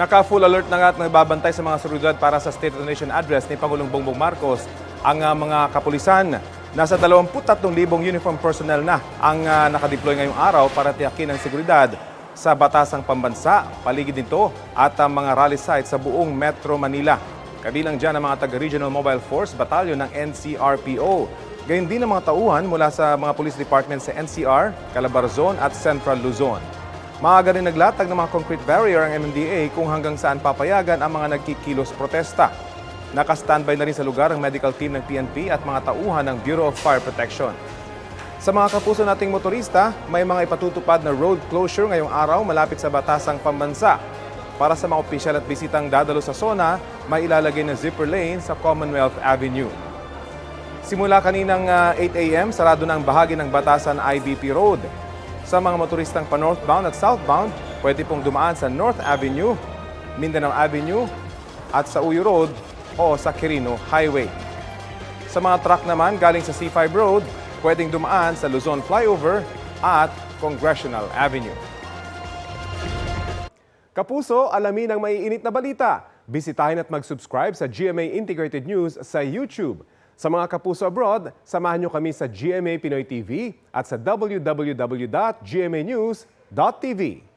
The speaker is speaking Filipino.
Naka-full alert na nga at nagbabantay sa mga seguridad para sa State of the Nation address ni Pangulong Bongbong Marcos ang mga kapulisan. Nasa 23,000 uniform personnel na ang nakadeploy ngayong araw para tiyakin ang seguridad sa batasang pambansa, paligid nito at ang mga rally sites sa buong Metro Manila. Kabilang dyan ang mga taga-Regional Mobile Force Battalion ng NCRPO. Gayun din ang mga tauhan mula sa mga police department sa NCR, Calabarzon at Central Luzon. Maaga rin naglatag ng mga concrete barrier ang MMDA kung hanggang saan papayagan ang mga nagkikilos protesta. Naka-standby na rin sa lugar ang medical team ng PNP at mga tauhan ng Bureau of Fire Protection. Sa mga kapuso nating motorista, may mga ipatutupad na road closure ngayong araw malapit sa batasang pambansa. Para sa mga opisyal at bisitang dadalo sa SONA, may ilalagay na zipper lane sa Commonwealth Avenue. Simula kaninang 8 a.m., sarado na ang bahagi ng batasan IBP Road. Sa mga motoristang pa-northbound at southbound, pwede pong dumaan sa North Avenue, Mindanao Avenue at sa Uyo Road o sa Quirino Highway. Sa mga truck naman galing sa C5 Road, pwedeng dumaan sa Luzon Flyover at Congressional Avenue. Kapuso, alamin ang maiinit na balita. Bisitahin at mag-subscribe sa GMA Integrated News sa YouTube. Sa mga kapuso abroad, samahan niyo kami sa GMA Pinoy TV at sa www.gmanews.tv.